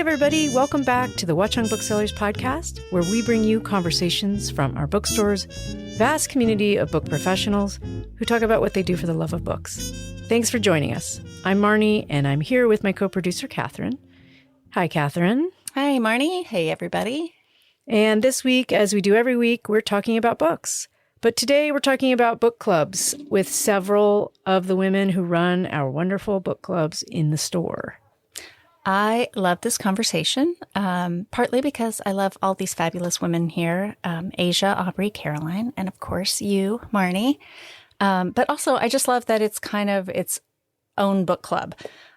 everybody. Welcome back to the Watchung Booksellers Podcast, where we bring you conversations from our bookstore's vast community of book professionals who talk about what they do for the love of books. Thanks for joining us. I'm Marni, and I'm here with my co-producer, Catherine. Hi, Catherine. Hi, Marni. Hey, everybody. And this week, as we do every week, we're talking about books. But today we're talking about book clubs with several of the women who run our wonderful book clubs in the store. I love this conversation, partly because I love all these fabulous women here, Asia, Aubrey, Caroline, and of course you, Marni. But also I just love that it's kind of its own book club.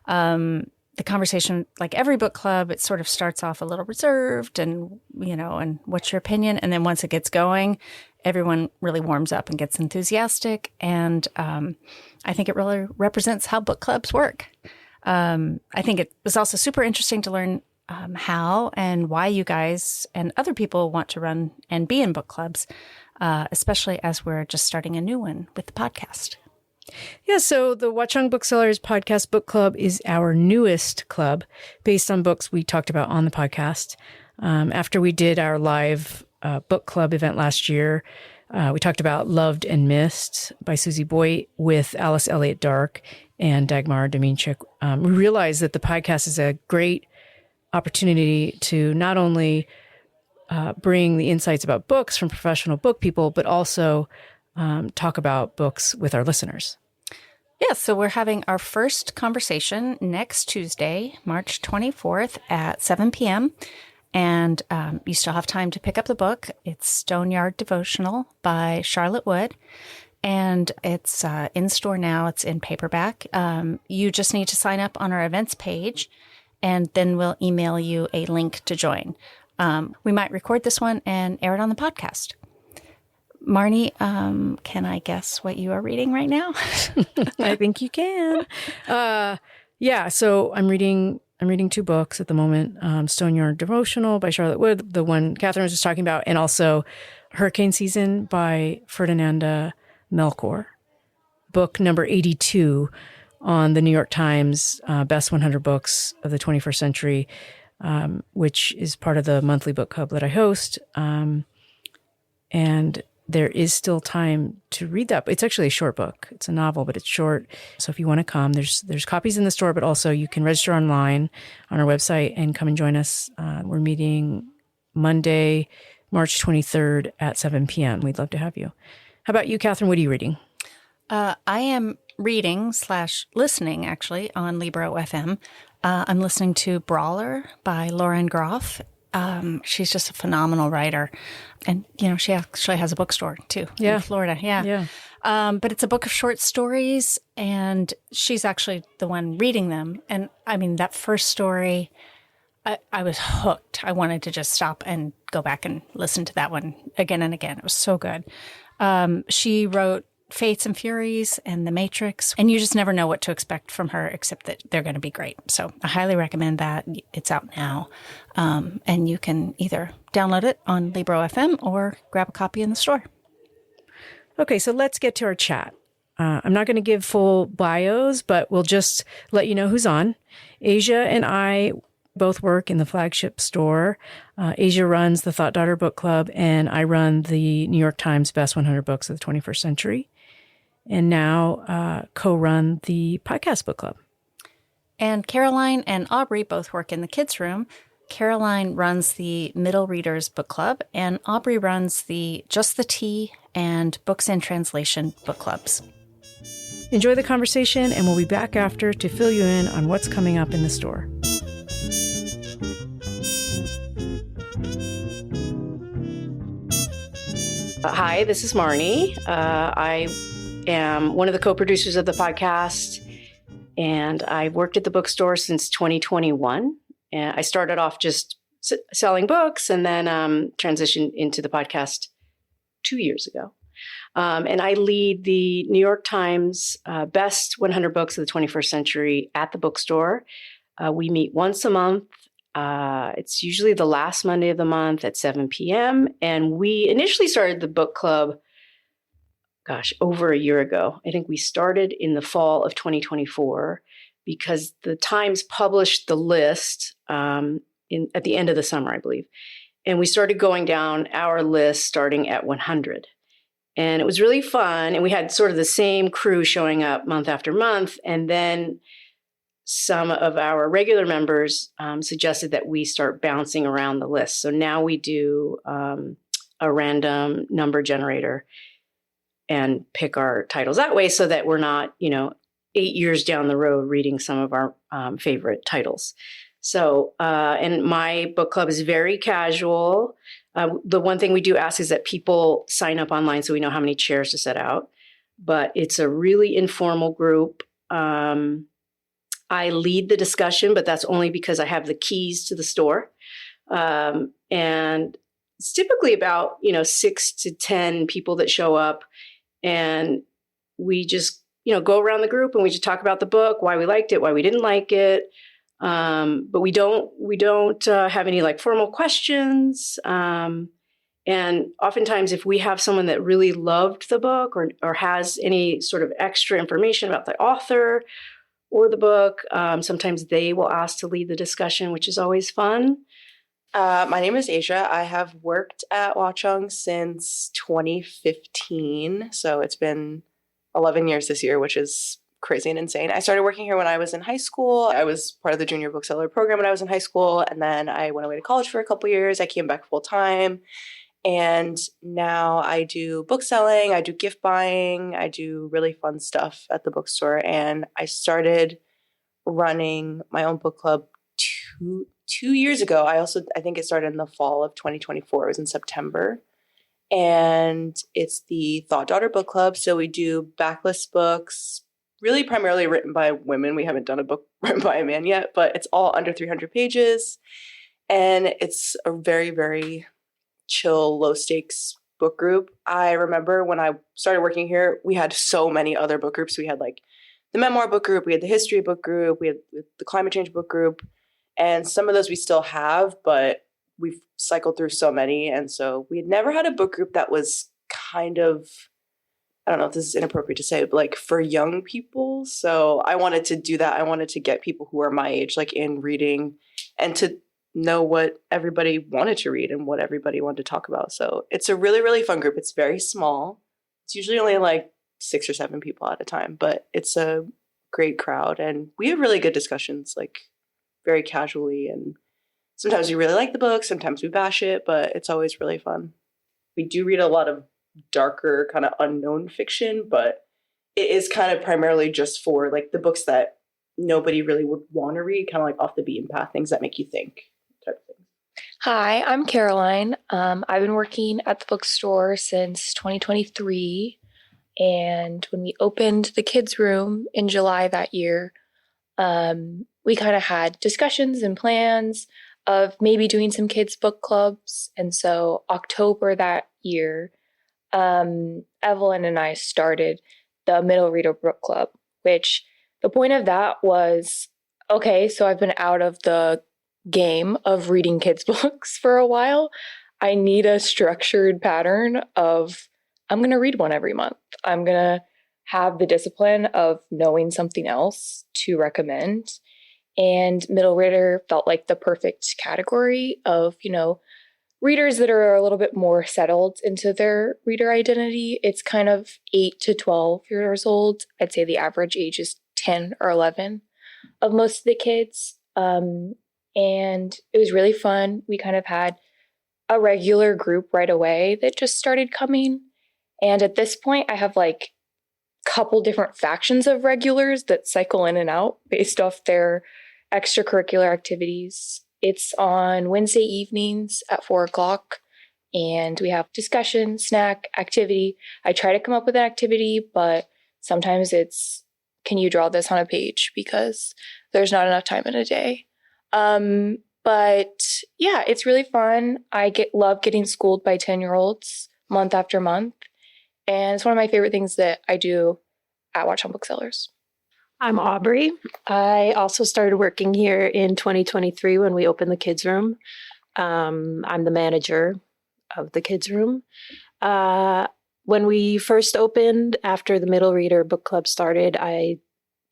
The conversation, like every book club, it sort of starts off a little reserved and, and what's your opinion? And then once it gets going, everyone really warms up and gets enthusiastic. And I think it really represents how book clubs work. I think it was also super interesting to learn how and why you guys and other people want to run and be in book clubs, especially as we're just starting a new one with the podcast. Yeah, so the Watchung Booksellers Podcast Book Club is our newest club based on books we talked about on the podcast. After we did our live book club event last year, we talked about Loved and Missed by Susie Boyd with Alice Elliott Dark and Dagmar Dominchik. We realized that the podcast is a great opportunity to not only bring the insights about books from professional book people, but also talk about books with our listeners. Yeah, so we're having our first conversation next Tuesday, March 24th at 7 p.m., and you still have time to pick up the book. It's Stoneyard Devotional by Charlotte Wood. And it's in store now. It's in paperback. You just need to sign up on our events page, and then we'll email you a link to join. We might record this one and air it on the podcast. Marni, can I guess what you are reading right now? I think you can. So I'm reading two books at the moment. Stoneyard Devotional by Charlotte Wood, the one Catherine was just talking about, and also Hurricane Season by Ferdinanda Melchor, book number 82 on the New York Times Best 100 Books of the 21st Century, which is part of the monthly book club that I host. And there is still time to read that. It's actually a short book. It's a novel, but it's short. So if you want to come, there's copies in the store, but also you can register online on our website and come and join us. We're meeting Monday, March 23rd at 7 p.m. We'd love to have you. How about you, Catherine? What are you reading? I am reading/listening, actually, on Libro FM. I'm listening to Brawler by Lauren Groff. She's just a phenomenal writer. And, she actually has a bookstore, too, in Florida. Yeah. But it's a book of short stories, and she's actually the one reading them. And, I mean, that first story, I was hooked. I wanted to just stop and go back and listen to that one again and again. It was so good. She wrote Fates and Furies and The Matrix, and you just never know what to expect from her, except that they're going to be great. So I highly recommend that. It's out now, and you can either download it on Libro FM or grab a copy in the store. Okay, so let's get to our chat. I'm not going to give full bios, but we'll just let you know who's on. Asia and I both work in the flagship store. Asia runs the Thought Daughter Book Club, and I run the New York Times Best 100 Books of the 21st Century, and now co-run the Podcast Book Club. And Caroline and Aubrey both work in the kids' room. Caroline runs the Middle Readers Book Club, and Aubrey runs the Just the Tea and Books in Translation book clubs. Enjoy the conversation, and we'll be back after to fill you in on what's coming up in the store. Hi, this is Marni. I am one of the co-producers of the podcast, and I've worked at the bookstore since 2021. And I started off just selling books and then transitioned into the podcast 2 years ago. And I lead the New York Times Best 100 Books of the 21st Century at the bookstore. We meet once a month. It's usually the last Monday of the month at 7 p.m. And we initially started the book club, over a year ago. I think we started in the fall of 2024 because the Times published the list at the end of the summer, I believe. And we started going down our list starting at 100. And it was really fun. And we had sort of the same crew showing up month after month. And then some of our regular members suggested that we start bouncing around the list. So now we do a random number generator and pick our titles that way so that we're not, 8 years down the road reading some of our favorite titles. So, and my book club is very casual. The one thing we do ask is that people sign up online so we know how many chairs to set out. But it's a really informal group. I lead the discussion, but that's only because I have the keys to the store. And it's typically about, 6 to 10 people that show up. And we just, go around the group and we just talk about the book, why we liked it, why we didn't like it. But we don't have any like formal questions. And oftentimes if we have someone that really loved the book or has any sort of extra information about the author or the book, sometimes they will ask to lead the discussion, which is always fun. My name is Asia. I have worked at Watchung since 2015. So it's been 11 years this year, which is crazy and insane. I started working here when I was in high school. I was part of the junior bookseller program when I was in high school. And then I went away to college for a couple years. I came back full time. And now I do book selling. I do gift buying. I do really fun stuff at the bookstore. And I started running my own book club two years ago. I think it started in the fall of 2024. It was in September. And it's the Thought Daughter Book Club. So we do backlist books, really primarily written by women. We haven't done a book written by a man yet, but it's all under 300 pages. And it's a very, very chill, low stakes book group. I remember when I started working here, we had so many other book groups. We had like the memoir book group, we had the history book group, we had the climate change book group. And some of those we still have, but we've cycled through so many. And so we had never had a book group that was kind of, I don't know if this is inappropriate to say, but like for young people. So I wanted to do that. I wanted to get people who are my age, like in reading and to know what everybody wanted to read and what everybody wanted to talk about. So it's a really, really fun group. It's very small. It's usually only like 6 or 7 people at a time, but it's a great crowd. And we have really good discussions, like very casually. And sometimes we really like the book, sometimes we bash it, but it's always really fun. We do read a lot of darker kind of unknown fiction, but it is kind of primarily just for like the books that nobody really would want to read, kind of like off the beaten path, things that make you think type of thing. Hi, I'm Caroline. I've been working at the bookstore since 2023. And when we opened the kids' room in July that year, we kind of had discussions and plans of maybe doing some kids' book clubs. And so October that year, Evelyn and I started the Middle Reader Book Club, which the point of that was, okay, so I've been out of the game of reading kids' books for a while. I need a structured pattern of, I'm going to read one every month. I'm going to have the discipline of knowing something else to recommend. And Middle Reader felt like the perfect category of, readers that are a little bit more settled into their reader identity. It's kind of 8 to 12 years old. I'd say the average age is 10 or 11 of most of the kids. And it was really fun. We kind of had a regular group right away that just started coming. And at this point, I have like a couple different factions of regulars that cycle in and out based off their extracurricular activities. It's on Wednesday evenings at 4:00, and we have discussion, snack, activity. I try to come up with an activity, but sometimes it's, can you draw this on a page? Because there's not enough time in a day. But yeah, it's really fun. I love getting schooled by 10-year-olds month after month. And it's one of my favorite things that I do at Watchung Booksellers. I'm Aubrey. I also started working here in 2023 when we opened the kids' room. I'm the manager of the kids' room. When we first opened, after the Middle Reader Book Club started, I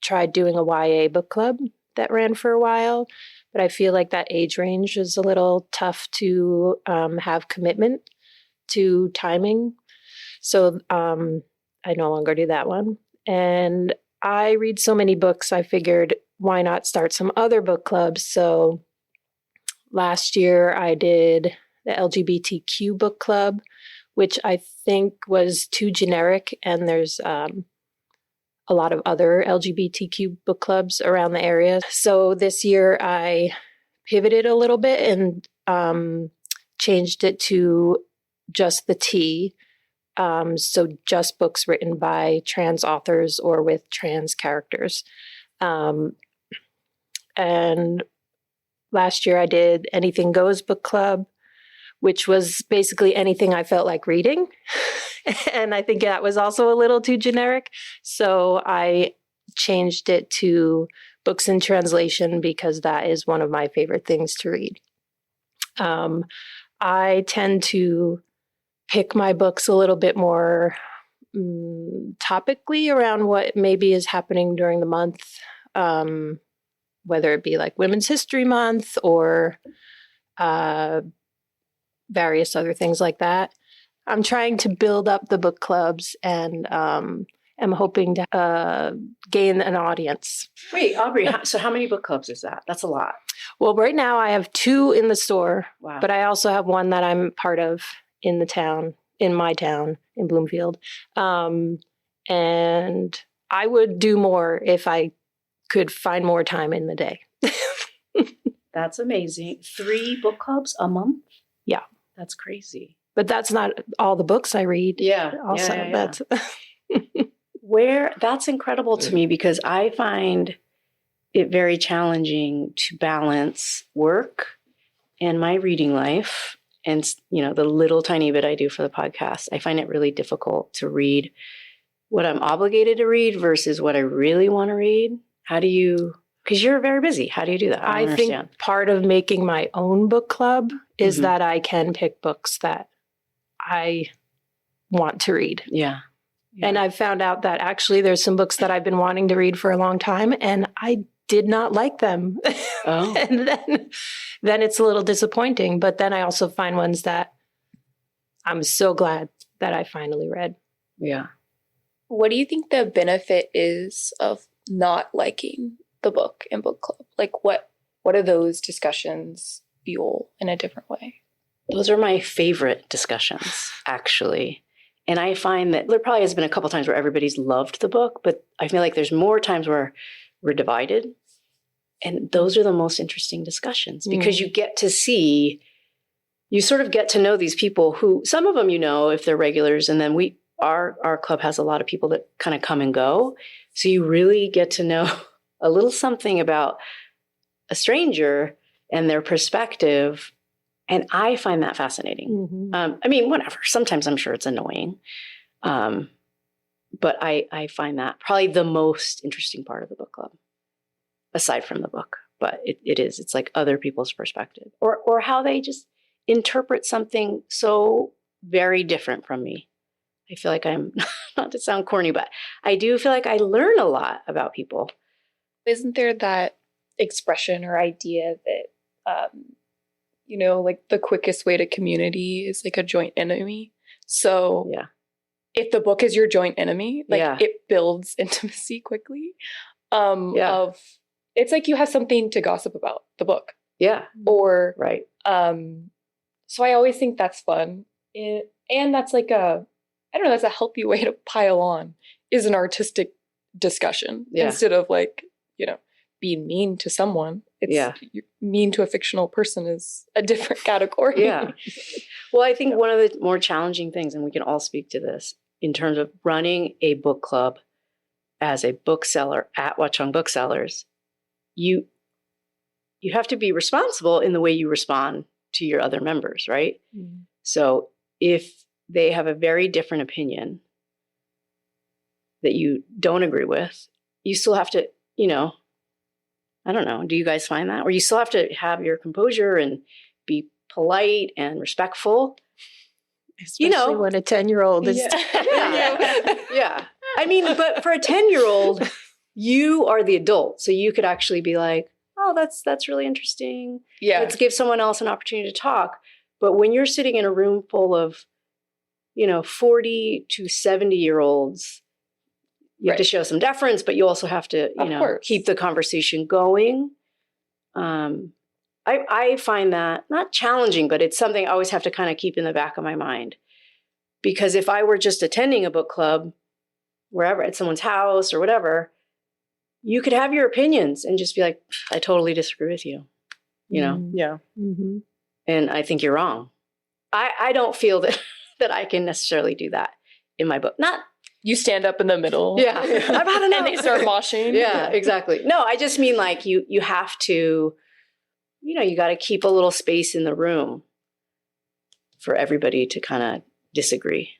tried doing a YA book club that ran for a while. but I feel like that age range is a little tough to have commitment to timing. So I no longer do that one. And I read so many books, I figured why not start some other book clubs? So last year I did the LGBTQ book club, which I think was too generic, and there's a lot of other LGBTQ book clubs around the area. So this year I pivoted a little bit and changed it to just the T. So just books written by trans authors or with trans characters. And last year I did Anything Goes book club, which was basically anything I felt like reading. And I think that was also a little too generic. So I changed it to books in translation because that is one of my favorite things to read. I tend to pick my books a little bit more topically around what maybe is happening during the month, whether it be like Women's History Month or various other things like that. I'm trying to build up the book clubs and am hoping to gain an audience. Wait, Aubrey, so how many book clubs is that? That's a lot. Well, right now I have 2 in the store, Wow. but I also have one that I'm part of in the town, in my town, in Bloomfield. And I would do more if I could find more time in the day. That's amazing. 3 book clubs a month? Yeah. That's crazy. But that's not all the books I read. Yeah. Also, that's That's incredible to me because I find it very challenging to balance work and my reading life and, the little tiny bit I do for the podcast. I find it really difficult to read what I'm obligated to read versus what I really want to read. How do you, because you're very busy. How do you do that? I don't understand. Think part of making my own book club is that I can pick books that I want to read. Yeah. And I've found out that actually there's some books that I've been wanting to read for a long time and I did not like them. Oh. And then it's a little disappointing. But then I also find ones that I'm so glad that I finally read. Yeah. What do you think the benefit is of not liking the book in book club? Like what are those discussions fuel in a different way? Those are my favorite discussions, actually. And I find that there probably has been a couple times where everybody's loved the book, but I feel like there's more times where we're divided. And those are the most interesting discussions because you get to see, you sort of get to know these people who, some of them if they're regulars, and then our club has a lot of people that kind of come and go. So you really get to know a little something about a stranger and their perspective. And I find that fascinating. Whatever. Sometimes I'm sure it's annoying. But I find that probably the most interesting part of the book club, aside from the book. But it is. It's like other people's perspective or how they just interpret something so very different from me. I feel like I'm, not to sound corny, but I do feel like I learn a lot about people. Isn't there that expression or idea that, like the quickest way to community is like a joint enemy? So yeah, if the book is your joint enemy, it builds intimacy quickly. It's like you have something to gossip about the book. Yeah. Or, right. So I always think that's fun. And that's like that's a healthy way to pile on is an artistic discussion instead of being mean to someone. You're mean to a fictional person is a different category. Yeah. Well, I think one of the more challenging things, and we can all speak to this, in terms of running a book club as a bookseller at Watchung Booksellers, you have to be responsible in the way you respond to your other members, right? Mm-hmm. So if they have a very different opinion that you don't agree with, you still have to, I don't know. Do you guys find that? Or you still have to have your composure and be polite and respectful. Especially when a 10-year-old is. Yeah. But for a 10-year-old, you are the adult. So you could actually be like, oh, that's really interesting. Yeah. Let's give someone else an opportunity to talk. But when you're sitting in a room full of, 40 to 70-year-olds, you have to show some deference, but you also have to, keep the conversation going. I find that not challenging, but it's something I always have to kind of keep in the back of my mind. Because if I were just attending a book club, wherever, at someone's house or whatever, you could have your opinions and just be like, I totally disagree with you, Yeah. Mm-hmm. and I think you're wrong. I don't feel that I can necessarily do that in my book. Not, You stand up in the middle. yeah, I've had enough. And they start moshing. Yeah, exactly. No, I just mean like you have to, you got to keep a little space in the room for everybody to kind of disagree.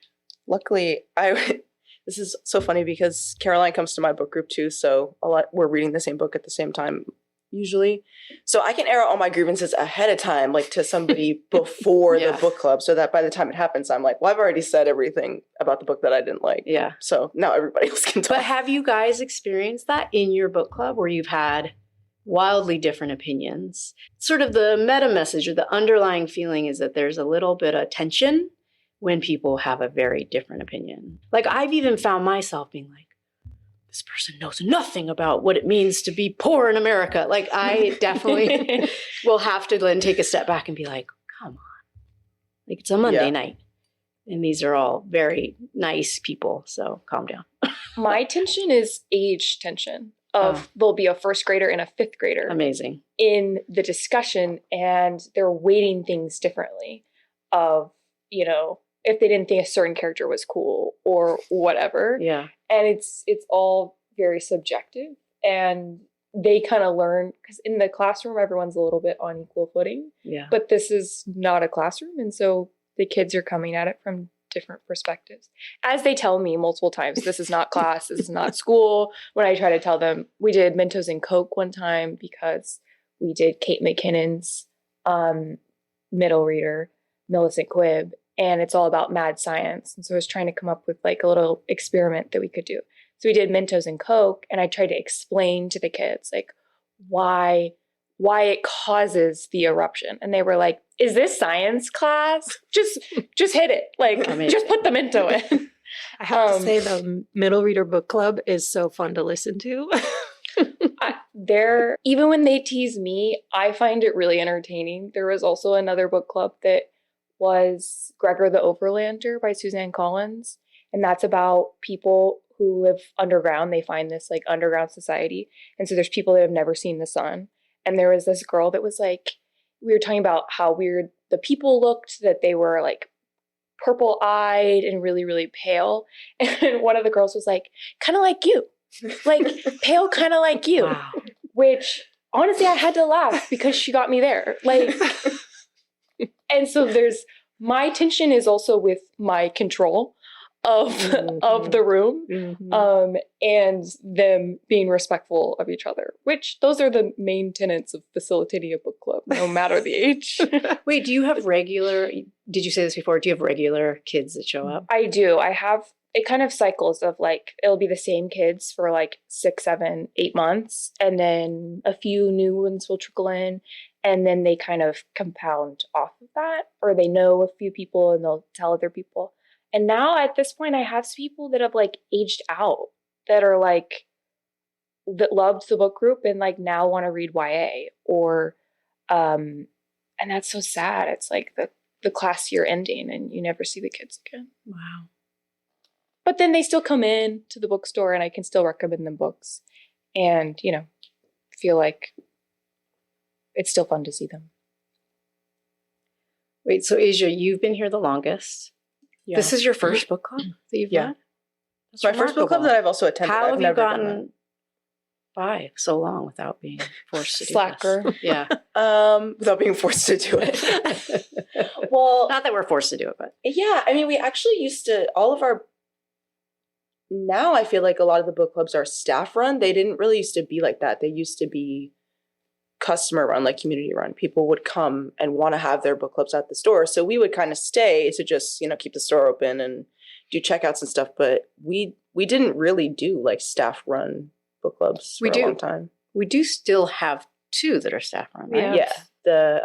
Luckily, this is so funny because Caroline comes to my book group too, so we're reading the same book at the same time usually. So I can air out all my grievances ahead of time, like to somebody before the book club, so that by the time it happens, I'm like, well, I've already said everything about the book that I didn't like. Yeah. So now everybody else can talk. But have you guys experienced that in your book club where you've had wildly different opinions? Sort of the meta message or the underlying feeling is that there's a little bit of tension when people have a very different opinion. Like I've even found myself being like, this person knows nothing about what it means to be poor in America. Like I definitely will have to then take a step back and be like, come on. Like it's a Monday night. And these are all very nice people. So calm down. My tension is age tension of there'll be a first grader and a fifth grader. Amazing. In the discussion, and they're weighting things differently of, if they didn't think a certain character was cool or whatever. Yeah. And it's all very subjective, and they kind of learn, because in the classroom, everyone's a little bit on equal footing. Yeah. But this is not a classroom. And so the kids are coming at it from different perspectives. As they tell me multiple times, this is not class, this is not school. When I try to tell them, we did Mentos and Coke one time because we did Kate McKinnon's middle reader, Millicent Quibb, and it's all about mad science. And so I was trying to come up with like a little experiment that we could do. So we did Mentos and Coke, and I tried to explain to the kids like why it causes the eruption. And they were like, is this science class? Just hit it. Like, just put the Mento in. I have to say the Middle Reader Book Club is so fun to listen to. Even when they tease me, I find it really entertaining. There was also another book club that was Gregor the Overlander by Suzanne Collins. And that's about people who live underground. They find this like underground society. And so there's people that have never seen the sun. And there was this girl that was like, we were talking about how weird the people looked, that they were like purple-eyed and really, really pale. And one of the girls was like, kind of like you. Like, pale, kind of like you. Wow. Which, honestly, I had to laugh because she got me there. Like, and so my tension is also with my control of the room, and them being respectful of each other, which those are the main tenets of facilitating a book club, no matter the age. Wait, did you say this before? Do you have regular kids that show up? I do. It kind of cycles of like, it'll be the same kids for like 6, 7, 8 months. And then a few new ones will trickle in. And then they kind of compound off of that, or they know a few people and they'll tell other people. And now at this point, I have people that have like aged out, that are like, that loved the book group and like now want to read YA or, and that's so sad. It's like the class year ending and you never see the kids again. Wow. But then they still come in to the bookstore and I can still recommend them books and, feel like it's still fun to see them. Wait, so Asia, you've been here the longest. Yeah. This is your first book club that you've done? It's my first book club that I've also attended. How I've have you never done gotten by so long without being forced to do Slacker. this? Yeah. Without being forced to do it. Well, not that we're forced to do it, but yeah, I mean, we actually used to, now I feel like a lot of the book clubs are staff run. They didn't really used to be like that. They used to be customer run, like community run. People would come and want to have their book clubs at the store. So we would kind of stay to just, keep the store open and do checkouts and stuff. But we didn't really do like staff run book clubs for a long time. We do still have 2 that are staff run, right? Yeah. The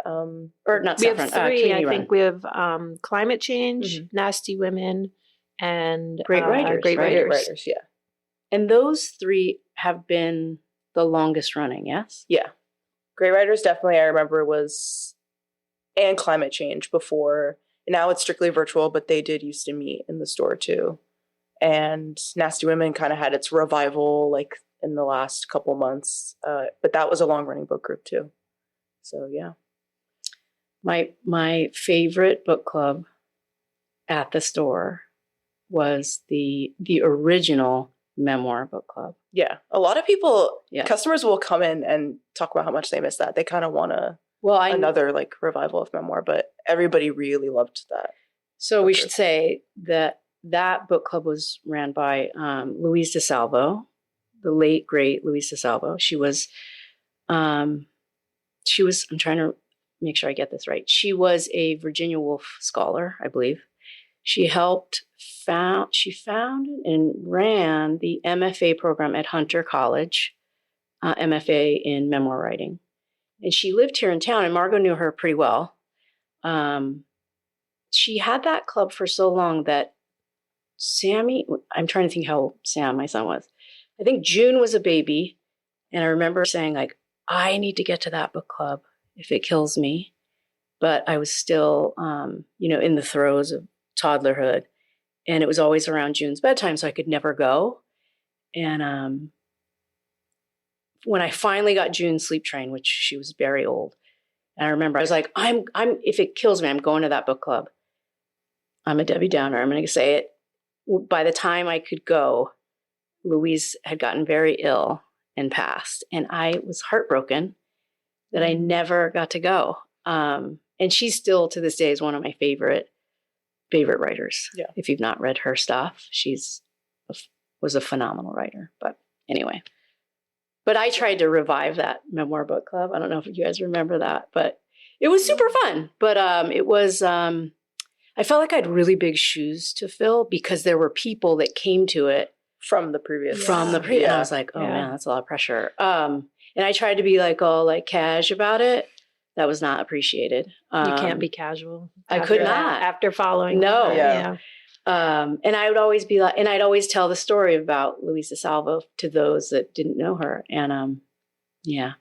Or not We staff have run, 3. community I run. think we have Climate Change, Mhm. Nasty Women, and Great Writers, Great right? Great Writers. Writers, yeah. And those 3 have been the longest running, yes? Yeah. Great Writers definitely, I remember, was, and Climate Change before. Now it's strictly virtual, but they did used to meet in the store too. And Nasty Women kind of had its revival like in the last couple months. But that was a long running book group too. So yeah. My favorite book club at the store was the original memoir book club. Yeah. A lot of people, Yeah. customers will come in and talk about how much they miss that. They kind of want another like revival of memoir, but everybody really loved that. So we should say that book club was ran by Louise DeSalvo, the late great Louise DeSalvo. She was I'm trying to make sure I get this right. She was a Virginia Woolf scholar, I believe. She founded and ran the MFA program at Hunter College, MFA in memoir writing. And she lived here in town, and Margot knew her pretty well. She had that club for so long that Sammy, I'm trying to think how old Sam, my son, was. I think June was a baby. And I remember saying, like, I need to get to that book club if it kills me. But I was still, in the throes of toddlerhood. And it was always around June's bedtime, so I could never go. And when I finally got June's sleep train, which she was very old, and I remember I was like, I'm if it kills me, I'm going to that book club. I'm a Debbie Downer. I'm going to say it. By the time I could go, Louise had gotten very ill and passed. And I was heartbroken that I never got to go. And she still, to this day, is one of my favorite writers. Yeah. If you've not read her stuff, was a phenomenal writer. But anyway. But I tried to revive that memoir book club. I don't know if you guys remember that, but it was super fun. But it was, I felt like I had really big shoes to fill because there were people that came to it From the previous. And I was like, oh man, that's a lot of pressure. And I tried to be like all like cash about it. That was not appreciated. You can't be casual. I could not. After following. No. that, Yeah. And I would always be like, and I'd always tell the story about Louise DeSalvo to those that didn't know her. And yeah.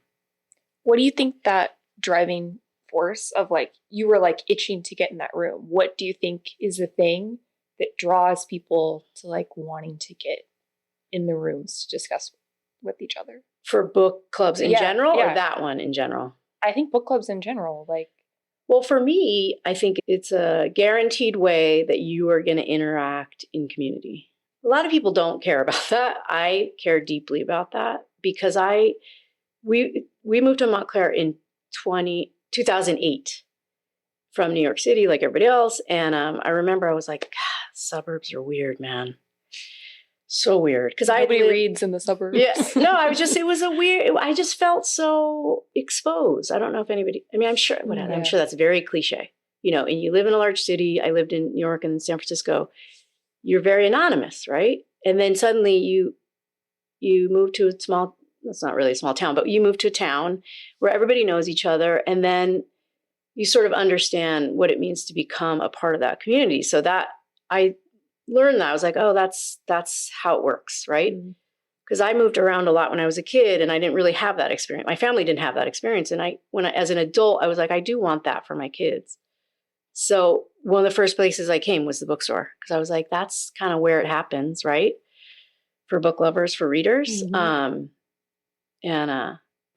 What do you think that driving force of like, you were like itching to get in that room? What do you think is the thing that draws people to like wanting to get in the rooms to discuss with each other? For book clubs in general yeah. or that one in general? I think book clubs in general, like. Well, for me, I think it's a guaranteed way that you are going to interact in community. A lot of people don't care about that. I care deeply about that because we moved to Montclair in 2008 from New York City, like everybody else. And I remember I was like, God, suburbs are weird, man. So weird. Because Nobody reads in the suburbs. Yeah. No, it was a weird, I just felt so exposed. I don't know if anybody, I'm sure that's very cliche, and you live in a large city. I lived in New York and San Francisco. You're very anonymous, right? And then suddenly you move to it's not really a small town, but you move to a town where everybody knows each other. And then you sort of understand what it means to become a part of that community. So that I learned that. I was like, oh, that's how it works, right? Because I moved around a lot when I was a kid and I didn't really have that experience. My family didn't have that experience. And as an adult, I was like, I do want that for my kids. So one of the first places I came was the bookstore because I was like, that's kind of where it happens, right? For book lovers, for readers. Mm-hmm.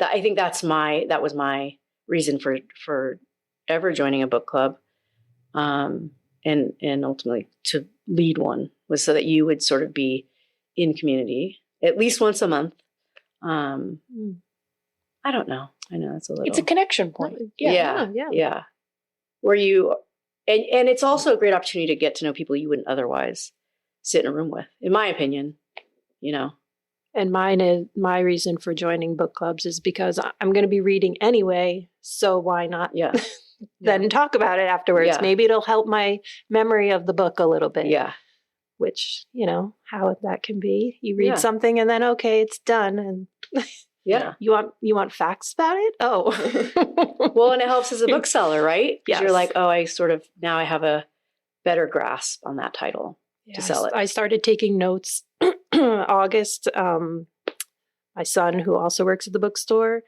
I think that was my reason for ever joining a book club. And ultimately to lead one was so that you would sort of be in community at least once a month. I don't know. I know it's a little. It's a connection point. Yeah. Where you, and it's also a great opportunity to get to know people you wouldn't otherwise sit in a room with, in my opinion, And my reason for joining book clubs is because I'm going to be reading anyway. So why not? Yeah. Then talk about it afterwards. Yeah. Maybe it'll help my memory of the book a little bit. Yeah. Which, how that can be. You read something and then, okay, it's done. And Yeah. You want facts about it? Oh. Well, and it helps as a bookseller, right? Because Yes. you're like, oh, now I have a better grasp on that title to sell it. I started taking notes August. My son, who also works at the bookstore,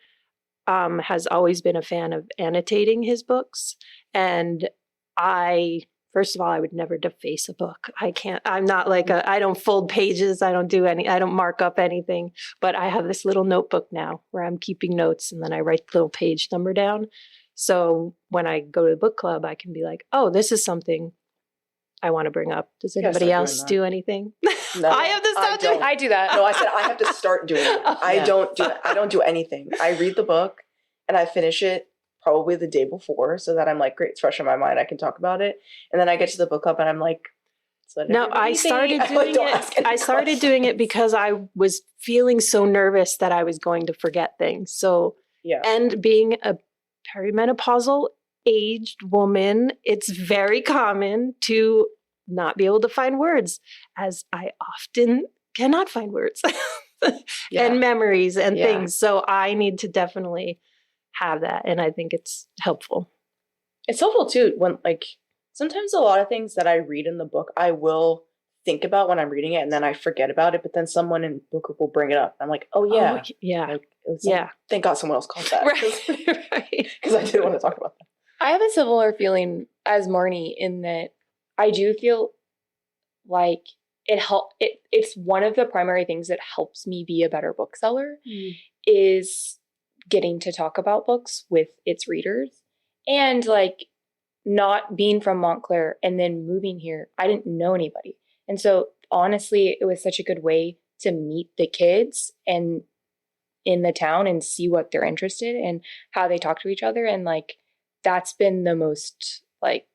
has always been a fan of annotating his books. And first of all, I would never deface a book. I'm not like I don't fold pages. I don't mark up anything, but I have this little notebook now where I'm keeping notes and then I write the little page number down. So when I go to the book club, I can be like, oh, this is something I want to bring up. Does anybody else do anything? No, I have to stop doing. I do that. No, I said I have to start doing it. I don't do anything. I read the book and I finish it probably the day before so that I'm like, great, it's fresh in my mind. I can talk about it. And then I get to the book club and I'm like, no, I started doing it. I started doing it because I was feeling so nervous that I was going to forget things. So, yeah. And being a perimenopausal aged woman, it's very common to not be able to find words, as I often cannot find words and memories and things. So I need to definitely have that. And I think it's helpful. It's helpful too when like sometimes a lot of things that I read in the book, I will think about when I'm reading it and then I forget about it. But then someone in book group will bring it up. I'm like, oh yeah. Oh, yeah. Like, thank God someone else called that. Right. Because I didn't want to talk about that. I have a similar feeling as Marni in that I do feel like it's one of the primary things that helps me be a better bookseller is getting to talk about books with its readers. And like not being from Montclair and then moving here, I didn't know anybody. And so honestly, it was such a good way to meet the kids and in the town and see what they're interested in and how they talk to each other. And like, that's been the most like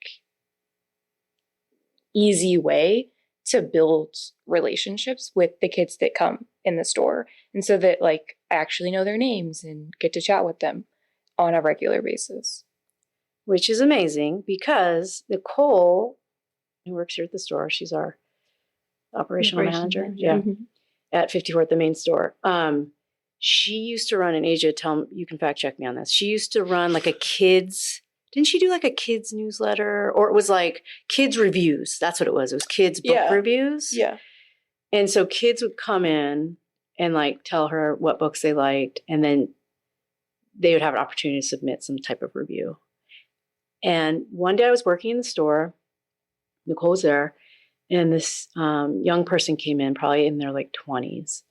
easy way to build relationships with the kids that come in the store. And so that like I actually know their names and get to chat with them on a regular basis. Which is amazing because Nicole, who works here at the store, she's our operational manager. Yeah. Mm-hmm. At 54th, the main store. She used to run, and Asia, you can fact check me on this. She used to run like didn't she do like a kids newsletter? Or it was like kids reviews. That's what it was. It was kids book reviews. Yeah. And so kids would come in and like tell her what books they liked. And then they would have an opportunity to submit some type of review. And one day I was working in the store. Nicole was there. And this young person came in, probably in their like 20s.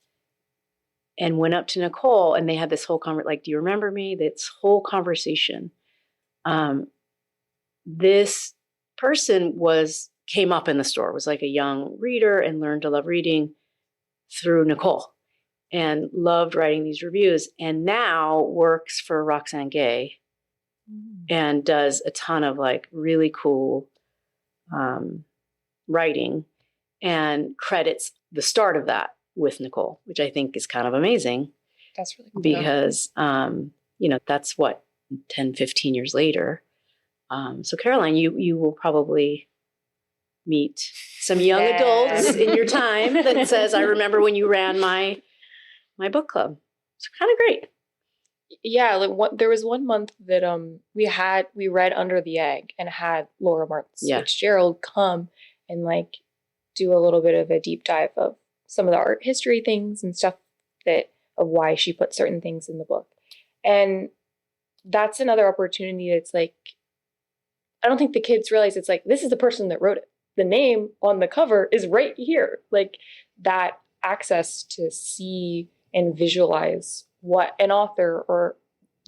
And went up to Nicole and they had this whole like, do you remember me? This whole conversation. This person came up in the store, was like a young reader and learned to love reading through Nicole and loved writing these reviews and now works for Roxane Gay and does a ton of like really cool writing and credits the start of that with Nicole, which I think is kind of amazing. That's really cool. Because, that's what, 10, 15 years later. So Caroline, you will probably meet some young adults in your time that says, I remember when you ran my book club. It's kind of great. Yeah, like there was one month that we read Under the Egg and had Laura Martz Fitzgerald come and like do a little bit of a deep dive of some of the art history things and stuff of why she put certain things in the book. And that's another opportunity that's like, I don't think the kids realize it's like, this is the person that wrote it. The name on the cover is right here. Like that access to see and visualize what an author or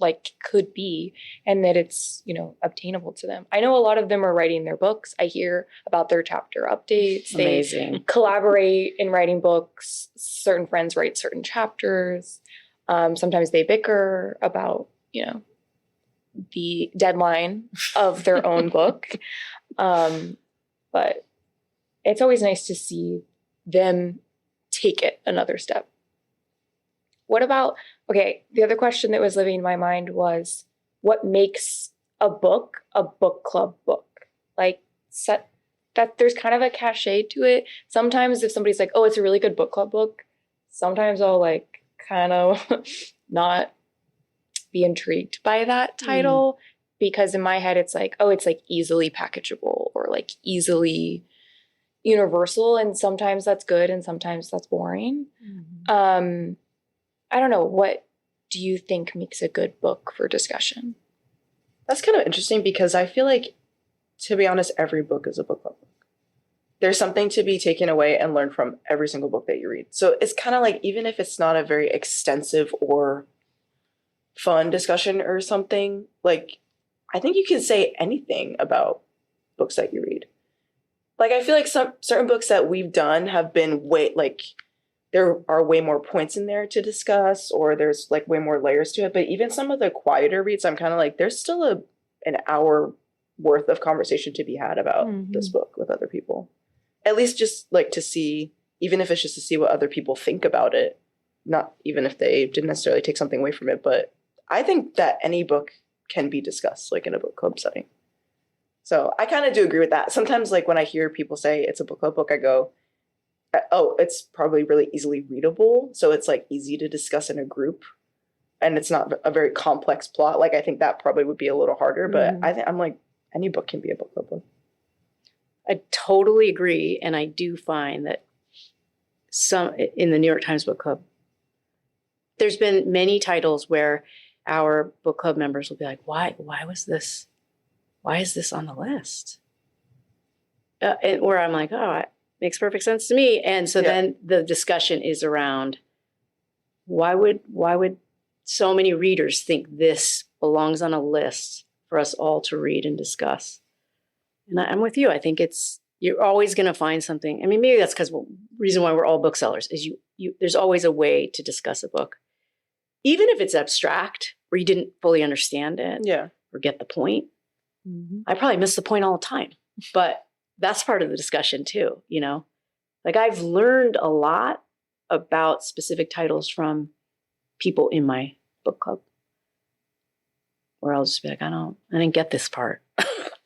like could be and that it's, obtainable to them. I know a lot of them are writing their books. I hear about their chapter updates. Amazing. They collaborate in writing books. Certain friends write certain chapters. Sometimes they bicker about, the deadline of their own book. But it's always nice to see them take it another step. What about, the other question that was living in my mind was what makes a book club book? Like that there's kind of a cachet to it. Sometimes if somebody's like, oh, it's a really good book club book, sometimes I'll like kind of not be intrigued by that title because in my head it's like, oh, it's like easily packageable or like easily universal, and sometimes that's good and sometimes that's boring. I don't know, what do you think makes a good book for discussion? That's kind of interesting because I feel like, to be honest, every book is a book club book. There's something to be taken away and learned from every single book that you read. So it's kind of like, even if it's not a very extensive or fun discussion or something, like, I think you can say anything about books that you read. Like, I feel like some certain books that we've done have been there are way more points in there to discuss, or there's like way more layers to it. But even some of the quieter reads, I'm kind of like, there's still an hour worth of conversation to be had about this book with other people. At least just like to see, even if it's just to see what other people think about it, not even if they didn't necessarily take something away from it. But I think that any book can be discussed like in a book club setting. So I kind of do agree with that. Sometimes like when I hear people say it's a book club book, I go, oh, it's probably really easily readable. So it's like easy to discuss in a group and it's not a very complex plot. Like, I think that probably would be a little harder, but I'm like, any book can be a book club book. I totally agree. And I do find that some in the New York Times Book Club, there's been many titles where our book club members will be like, why is this on the list? And where I'm like, oh, it makes perfect sense to me. And so then the discussion is around why would so many readers think this belongs on a list for us all to read and discuss? And I'm with you. I think you're always going to find something. I mean, maybe that's because the reason why we're all booksellers is you there's always a way to discuss a book, even if it's abstract or you didn't fully understand it or get the point. I probably miss the point all the time, but that's part of the discussion too, you know? Like, I've learned a lot about specific titles from people in my book club, where I'll just be like, I didn't get this part,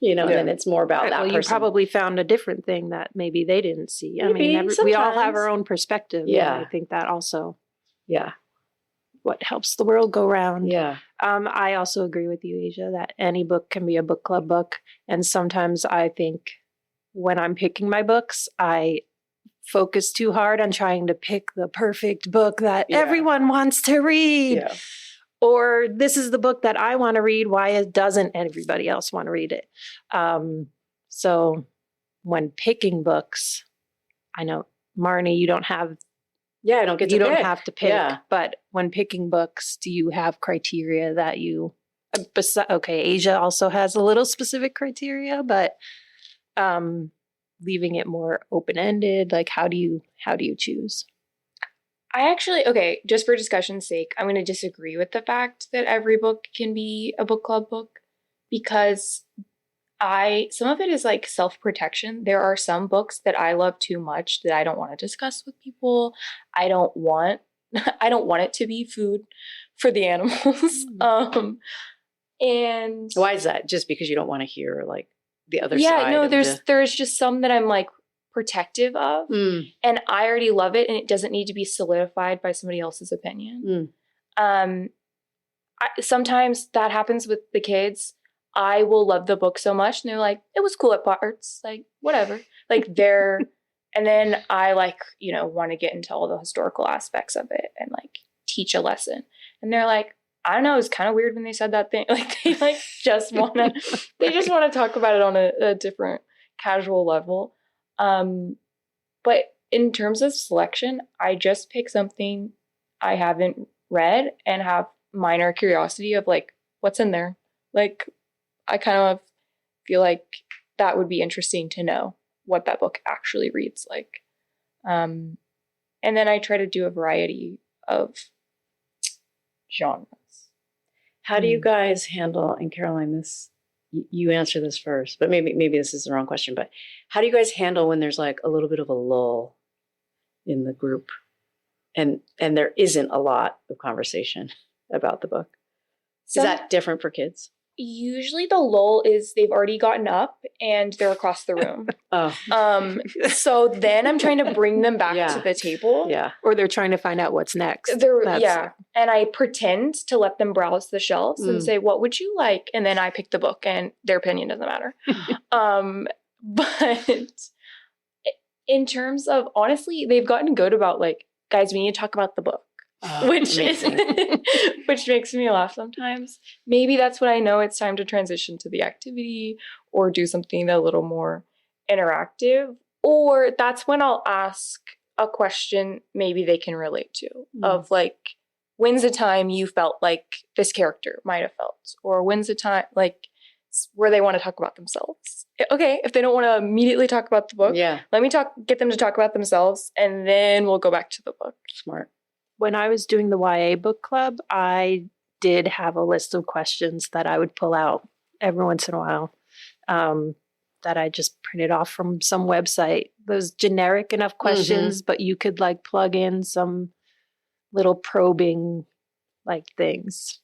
you know, and it's more about that person. You probably found a different thing that maybe they didn't see. Maybe, I mean, we all have our own perspective. Yeah. And I think that also Yeah. what helps the world go round. Yeah. I also agree with you, Asia, that any book can be a book club book. And sometimes I think when I'm picking my books, I focus too hard on trying to pick the perfect book that everyone wants to read. Yeah. Or this is the book that I want to read. Why doesn't everybody else want to read it? So when picking books, I know, Marni, you don't have I don't get to you pick. don't have to pick. Yeah. But when picking books, do you have criteria that you? Okay, Asia also has a little specific criteria, but leaving it more open-ended, like how do you choose? I actually, okay, just for discussion's sake, I'm going to disagree with the fact that every book can be a book club book, because some of it is like self-protection. There are some books that I love too much that I don't want to discuss with people. I don't want it to be food for the animals. And why is that? Just because you don't want to hear like the other side? Yeah, no, there's just some that I'm like protective of, and I already love it, and it doesn't need to be solidified by somebody else's opinion. Sometimes that happens with the kids. I will love the book so much, and they're like, it was cool at parts, like whatever, like and then I like, want to get into all the historical aspects of it and like teach a lesson, and they're like, I don't know, it's kind of weird when they said that thing. Like they just want to talk about it on a different casual level. But in terms of selection, I just pick something I haven't read and have minor curiosity of like, what's in there? Like, I kind of feel like that would be interesting to know what that book actually reads like. And then I try to do a variety of genres. How do you guys handle, and Caroline, you answer this first, but maybe this is the wrong question, but how do you guys handle when there's like a little bit of a lull in the group and there isn't a lot of conversation about the book? Is that different for kids? Usually the lull is they've already gotten up and they're across the room. So then I'm trying to bring them back to the table. Yeah. Or they're trying to find out what's next. And I pretend to let them browse the shelves and say, what would you like? And then I pick the book and their opinion doesn't matter. But in terms of, honestly, they've gotten good about like, guys, we need to talk about the book. Which makes me laugh sometimes. Maybe that's when I know it's time to transition to the activity or do something a little more interactive. Or that's when I'll ask a question maybe they can relate to of like, when's the time you felt like this character might have felt? Or when's the time like where they want to talk about themselves? Okay, if they don't want to immediately talk about the book, let me get them to talk about themselves and then we'll go back to the book. Smart. When I was doing the YA book club, I did have a list of questions that I would pull out every once in a while that I just printed off from some website. Those generic enough questions, but you could like plug in some little probing like things.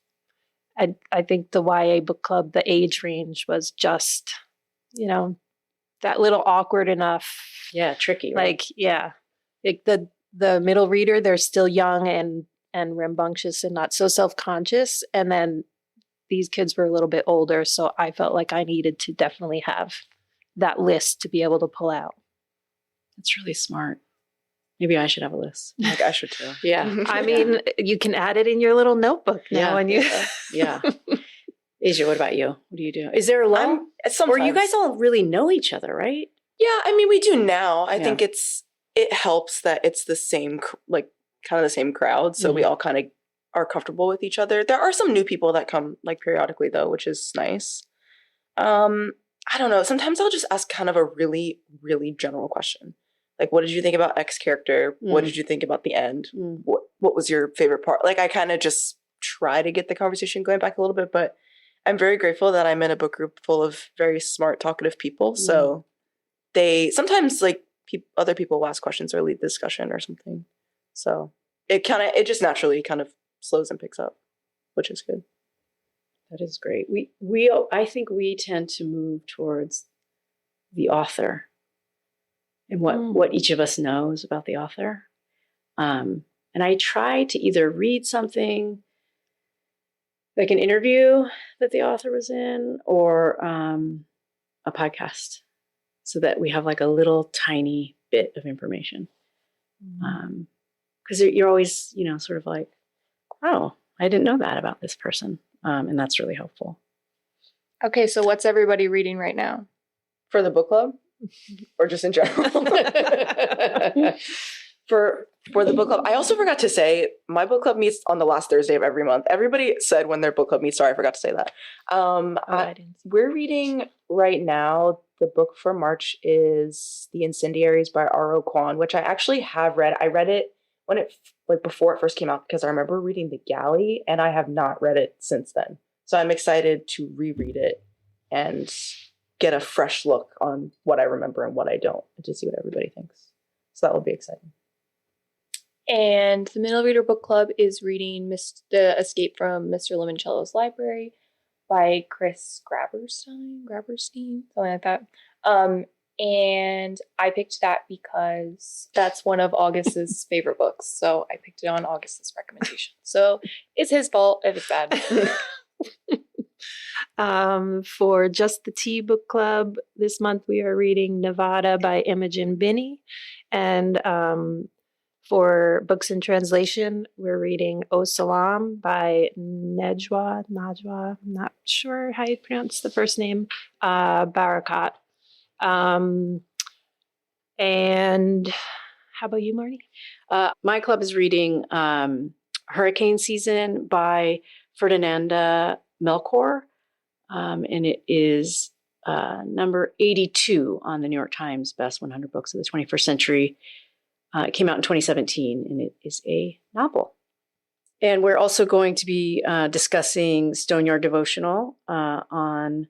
I think the YA book club, the age range was just, that little awkward enough. Yeah, tricky. Right? Like, the middle reader, they're still young and rambunctious and not so self-conscious. And then these kids were a little bit older. So I felt like I needed to definitely have that list to be able to pull out. That's really smart. Maybe I should have a list. Like I should too. Yeah. I mean, you can add it in your little notebook now. And you, yeah. Asia, what about you? What do you do? Is there a lot? Sometimes. Or you guys all really know each other, right? Yeah, I mean, we do now. I think it helps that it's the same, like kind of the same crowd. So we all kind of are comfortable with each other. There are some new people that come like periodically though, which is nice. I don't know. Sometimes I'll just ask kind of a really, really general question. Like, what did you think about X character? What did you think about the end? What was your favorite part? Like, I kind of just try to get the conversation going back a little bit, but I'm very grateful that I'm in a book group full of very smart, talkative people. So they sometimes like other people will ask questions or lead the discussion or something. So it just naturally kind of slows and picks up, which is good. That is great. I think we tend to move towards the author and what each of us knows about the author. And I try to either read something like an interview that the author was in or a podcast so that we have like a little tiny bit of information. Because you're always, sort of like, oh, I didn't know that about this person. And that's really helpful. Okay, so what's everybody reading right now? For the book club? Or just in general? For the book club. I also forgot to say, my book club meets on the last Thursday of every month. Everybody said when their book club meets. Sorry, I forgot to say that. We're reading right now, the book for March is The Incendiaries by R.O. Kwon, which I actually have read. I read it when before it first came out because I remember reading The Galley and I have not read it since then. So I'm excited to reread it and get a fresh look on what I remember and what I don't and to see what everybody thinks. So that will be exciting. And the Middle Reader Book Club is reading The Escape from Mr. Limoncello's Library by Chris Graberstein, something like that. And I picked that because that's one of August's favorite books. So I picked it on August's recommendation. So it's his fault if it's bad. For Just the Tea Book Club, this month we are reading Nevada by Imogen Binney. And for Books in Translation, we're reading O Salam by Najwa, I'm not sure how you pronounce the first name, Barakat. And how about you, Marni? My club is reading Hurricane Season by Ferdinanda Melchor. And it is number 82 on the New York Times Best 100 Books of the 21st Century. It came out in 2017, and it is a novel. And we're also going to be discussing Stone Yard Devotional on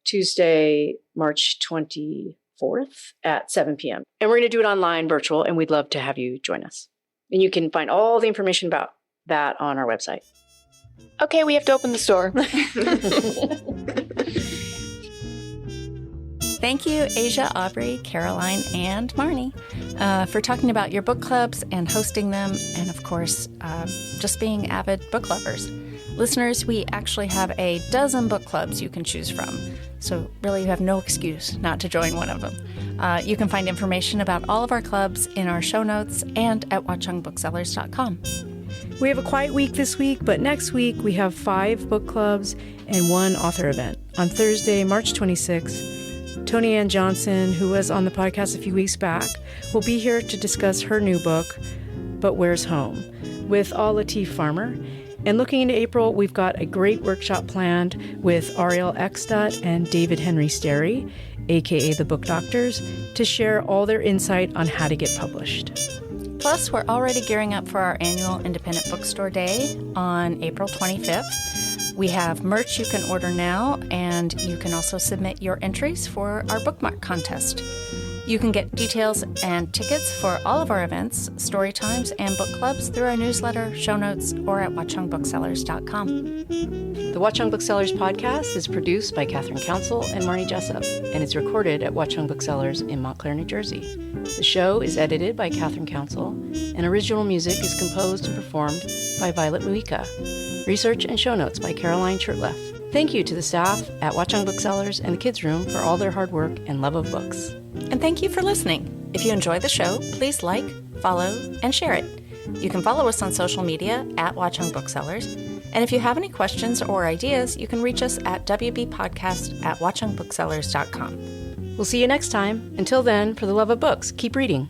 Tuesday, March 24th at 7 p.m. And we're going to do it online, virtual, and we'd love to have you join us. And you can find all the information about that on our website. Okay, we have to open the store. Thank you, Asia, Aubrey, Caroline, and Marni, for talking about your book clubs and hosting them, and of course, just being avid book lovers. Listeners, we actually have a dozen book clubs you can choose from, so really you have no excuse not to join one of them. You can find information about all of our clubs in our show notes and at watchungbooksellers.com. We have a quiet week this week, but next week we have 5 book clubs and 1 author event. On Thursday, March 26th, Toni Ann Johnson, who was on the podcast a few weeks back, will be here to discuss her new book, But Where's Home, with Latif Farmer. And looking into April, we've got a great workshop planned with Ariel Eckstadt and David Henry Sterry, aka the Book Doctors, to share all their insight on how to get published. Plus, we're already gearing up for our annual Independent Bookstore Day on April 25th. We have merch you can order now, and you can also submit your entries for our bookmark contest. You can get details and tickets for all of our events, story times, and book clubs through our newsletter, show notes, or at watchungbooksellers.com. The Watchung Booksellers Podcast is produced by Catherine Council and Marni Jessup, and it's recorded at Watchung Booksellers in Montclair, New Jersey. The show is edited by Catherine Council, and original music is composed and performed by Violet Muika. Research and show notes by Caroline Shurtleff. Thank you to the staff at Watchung Booksellers and the Kids Room for all their hard work and love of books. And thank you for listening. If you enjoy the show, please like, follow, and share it. You can follow us on social media at Watchung Booksellers. And if you have any questions or ideas, you can reach us at wbpodcast@watchungbooksellers.com. We'll see you next time. Until then, for the love of books, keep reading.